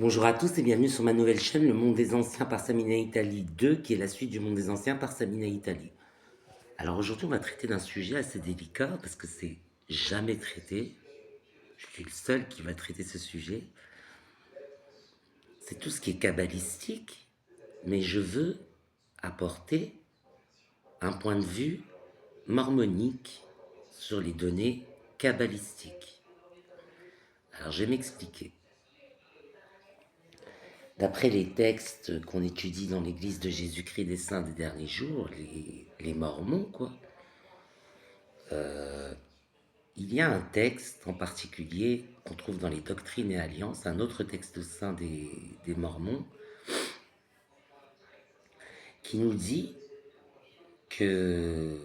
Bonjour à tous et bienvenue sur ma nouvelle chaîne Le Monde des Anciens par Samina Italie 2, qui est la suite du Monde des Anciens par Samina Italie. Alors aujourd'hui, on va traiter d'un sujet assez délicat parce que c'est jamais traité. Je suis le seul qui va traiter ce sujet. C'est tout ce qui est kabbalistique, mais je veux apporter un point de vue mormonique sur les données kabbalistiques. Alors je vais m'expliquer. D'après les textes qu'on étudie dans l'Église de Jésus-Christ des Saints des derniers jours, les Mormons, quoi, il y a un texte en particulier qu'on trouve dans les Doctrines et Alliances, un autre texte saint des Mormons, qui nous dit que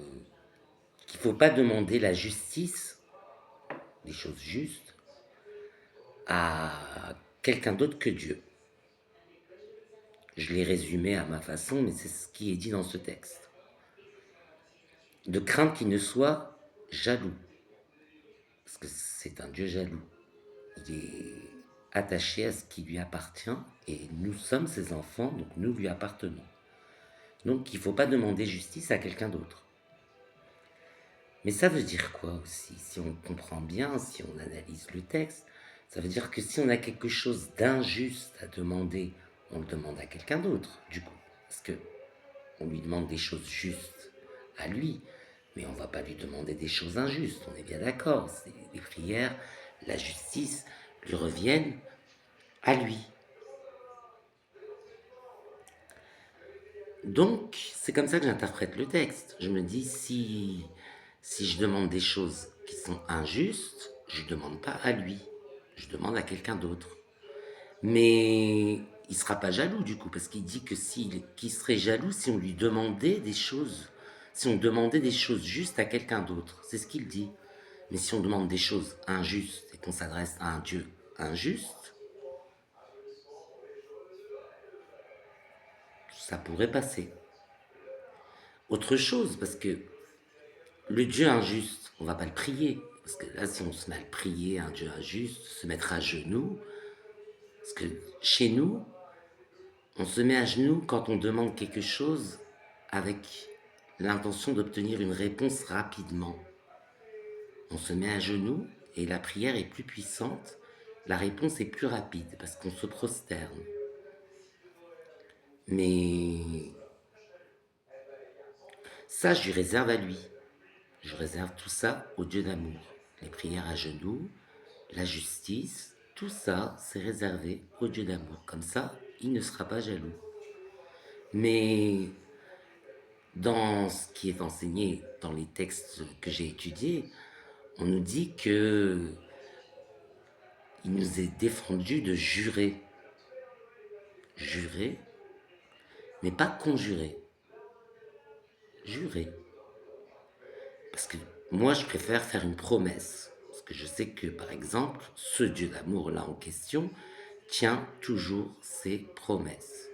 qu'il ne faut pas demander la justice, des choses justes, à quelqu'un d'autre que Dieu. Je l'ai résumé à ma façon, mais c'est ce qui est dit dans ce texte. De crainte qu'il ne soit jaloux, parce que c'est un Dieu jaloux. Il est attaché à ce qui lui appartient, et nous sommes ses enfants, donc nous lui appartenons. Donc il ne faut pas demander justice à quelqu'un d'autre. Mais ça veut dire quoi aussi? Si on comprend bien, si on analyse le texte, ça veut dire que si on a quelque chose d'injuste à demander, on le demande à quelqu'un d'autre, du coup. Parce que on lui demande des choses justes à lui, mais on ne va pas lui demander des choses injustes, on est bien d'accord. Les prières, la justice lui reviennent à lui. Donc, c'est comme ça que j'interprète le texte. Je me dis, si je demande des choses qui sont injustes, je ne demande pas à lui, je demande à quelqu'un d'autre. Mais il ne sera pas jaloux du coup, parce qu'il dit que qu'il serait jaloux si on lui demandait des choses, si on demandait des choses justes à quelqu'un d'autre. C'est ce qu'il dit. Mais si on demande des choses injustes et qu'on s'adresse à un Dieu injuste, ça pourrait passer. Autre chose, parce que le Dieu injuste, on va pas le prier. Parce que là, si on se met à le prier, un Dieu injuste, se mettre à genoux, parce que chez nous, on se met à genoux quand on demande quelque chose avec l'intention d'obtenir une réponse rapidement. On se met à genoux et la prière est plus puissante, la réponse est plus rapide parce qu'on se prosterne. Mais ça, je lui réserve à lui. Je réserve tout ça au Dieu d'amour. Les prières à genoux, la justice, tout ça, c'est réservé au Dieu d'amour. Comme ça, il ne sera pas jaloux. Mais dans ce qui est enseigné dans les textes que j'ai étudiés, on nous dit que il nous est défendu de jurer. Jurer, mais pas conjurer. Jurer. Parce que moi, je préfère faire une promesse. Parce que je sais que, par exemple, ce Dieu d'amour-là en question tient toujours ses promesses.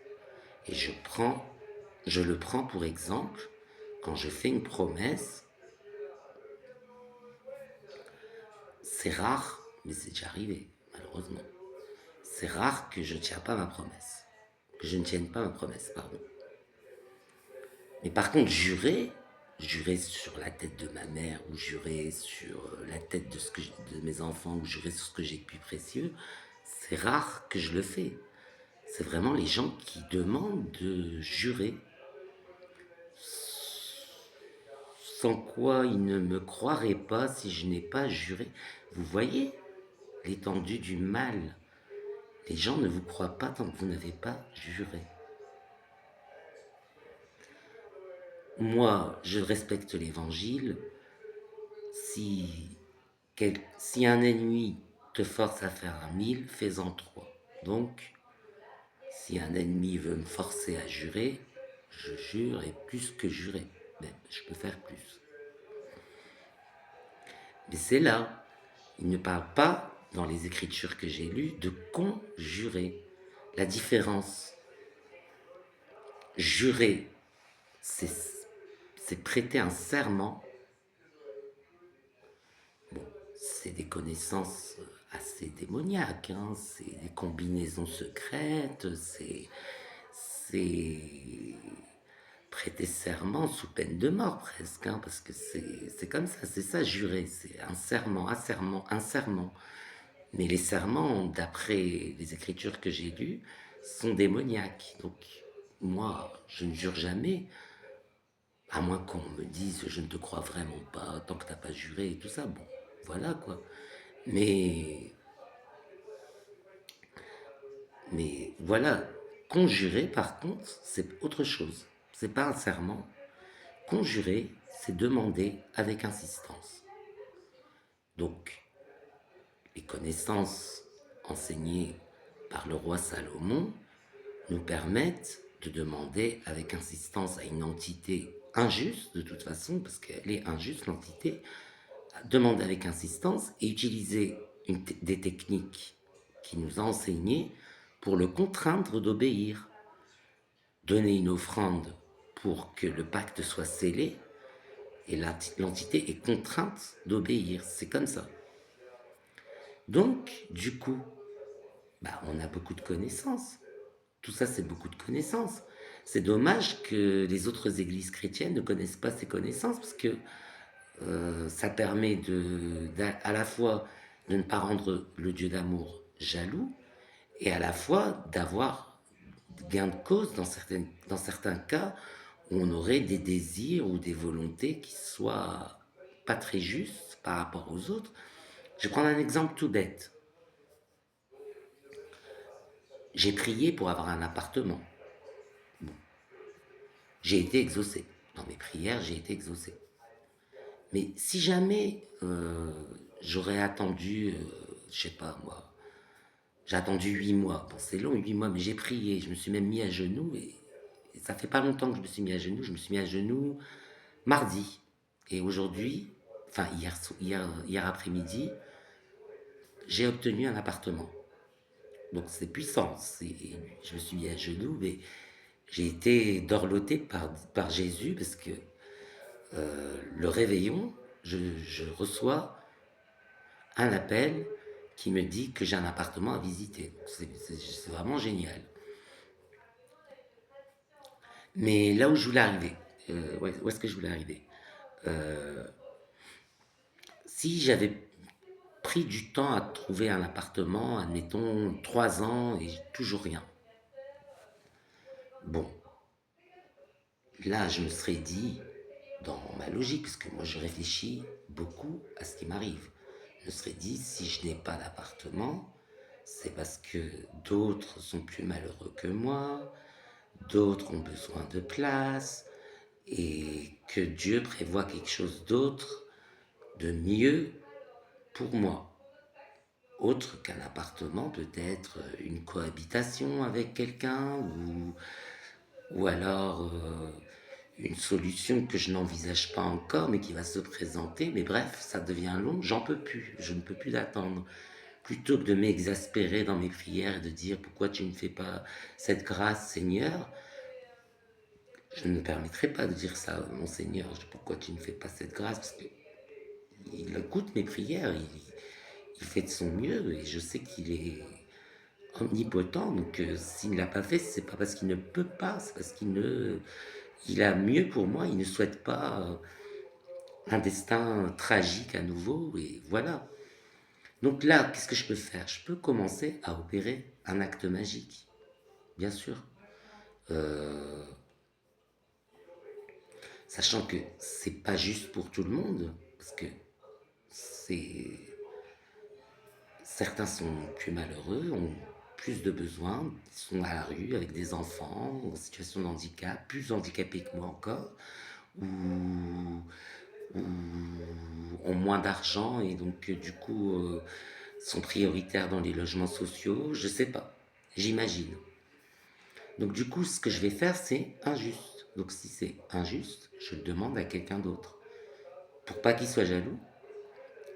Et je le prends pour exemple, quand je fais une promesse, c'est rare, mais c'est déjà arrivé, malheureusement. C'est rare que je ne tienne pas ma promesse. Que je ne tienne pas ma promesse, pardon. Mais par contre, jurer sur la tête de ma mère, ou jurer sur la tête de mes enfants, ou jurer sur ce que j'ai de plus précieux, c'est rare que je le fais. C'est vraiment les gens qui demandent de jurer, sans quoi ils ne me croiraient pas si je n'ai pas juré. Vous voyez l'étendue du mal. Les gens ne vous croient pas tant que vous n'avez pas juré. Moi, je respecte l'évangile. Si, si un ennemi te force à faire un 1000, fais-en 3. Donc, si un ennemi veut me forcer à jurer, je jure et plus que jurer. Même, je peux faire plus. Mais c'est là, il ne parle pas, dans les écritures que j'ai lues, de conjurer. La différence, jurer, c'est prêter un serment. Bon, c'est des connaissances assez démoniaque, hein. C'est des combinaisons secrètes, c'est prêter serment sous peine de mort presque, hein, parce que c'est comme ça, c'est ça jurer, c'est un serment, un serment, un serment. Mais les serments, d'après les écritures que j'ai lues, sont démoniaques. Donc moi, je ne jure jamais, à moins qu'on me dise je ne te crois vraiment pas, tant que t'as pas juré et tout ça. Bon, voilà quoi. Mais, mais voilà, conjurer par contre, c'est autre chose. C'est pas un serment. Conjurer, c'est demander avec insistance. Donc, les connaissances enseignées par le roi Salomon nous permettent de demander avec insistance à une entité injuste, de toute façon, parce qu'elle est injuste, l'entité, demander avec insistance et utiliser des techniques qui nous a enseignées pour le contraindre d'obéir. Donner une offrande pour que le pacte soit scellé, et l'entité est contrainte d'obéir. C'est comme ça. Donc, du coup, on a beaucoup de connaissances. Tout ça, c'est beaucoup de connaissances. C'est dommage que les autres églises chrétiennes ne connaissent pas ces connaissances parce que ça permet à la fois de ne pas rendre le Dieu d'amour jaloux et à la fois d'avoir gain de cause dans certains cas où on aurait des désirs ou des volontés qui soient pas très justes par rapport aux autres. Je vais prendre un exemple tout bête. J'ai prié pour avoir un appartement. Bon. J'ai été exaucé. Dans mes prières, j'ai été exaucé. Mais si jamais j'aurais attendu, je sais pas moi, j'ai attendu 8 mois. Bon, c'est long, 8 mois, mais j'ai prié. Je me suis même mis à genoux et ça fait pas longtemps que je me suis mis à genoux. Je me suis mis à genoux mardi. Et aujourd'hui, enfin hier après-midi, j'ai obtenu un appartement. Donc c'est puissant. Je me suis mis à genoux, mais j'ai été dorloté par Jésus parce que le réveillon, je reçois un appel qui me dit que j'ai un appartement à visiter. C'est vraiment génial. Mais là où je voulais arriver, où est-ce que je voulais arriver? Si j'avais pris du temps à trouver un appartement, admettons 3 ans et toujours rien. Bon, là je me serais dit, dans ma logique, parce que moi je réfléchis beaucoup à ce qui m'arrive, je me serais dit, si je n'ai pas d'appartement, c'est parce que d'autres sont plus malheureux que moi, d'autres ont besoin de place, et que Dieu prévoit quelque chose d'autre, de mieux pour moi. Autre qu'un appartement, peut-être une cohabitation avec quelqu'un, ou alors une solution que je n'envisage pas encore, mais qui va se présenter. Mais bref, ça devient long, j'en peux plus, je ne peux plus l'attendre. Plutôt que de m'exaspérer dans mes prières et de dire pourquoi tu ne fais pas cette grâce, Seigneur, je ne me permettrai pas de dire ça, mon Seigneur, pourquoi tu ne fais pas cette grâce, parce qu'il écoute mes prières, il fait de son mieux, et je sais qu'il est omnipotent, donc s'il ne l'a pas fait, c'est pas parce qu'il ne peut pas, c'est parce il a mieux pour moi, il ne souhaite pas un destin tragique à nouveau, et voilà. Donc là, qu'est-ce que je peux faire? Je peux commencer à opérer un acte magique, bien sûr. Euh, Sachant que c'est pas juste pour tout le monde, parce que c'est certains sont plus malheureux, ont plus de besoins, sont à la rue avec des enfants en situation de handicap, plus handicapés que moi encore, ou, ou ont moins d'argent et donc du coup sont prioritaires dans les logements sociaux, je sais pas, j'imagine. Donc du coup, ce que je vais faire, c'est injuste. Donc si c'est injuste, je le demande à quelqu'un d'autre. Pour pas qu'il soit jaloux,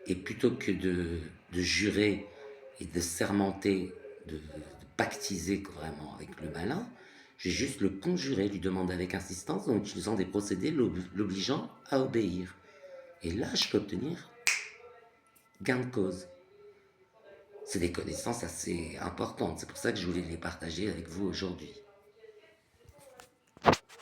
et plutôt que de jurer et de sermenter, de pactiser vraiment avec le malin, je vais juste le conjurer, lui demander avec insistance, en utilisant des procédés l'obligeant à obéir. Et là, je peux obtenir gain de cause. C'est des connaissances assez importantes. C'est pour ça que je voulais les partager avec vous aujourd'hui.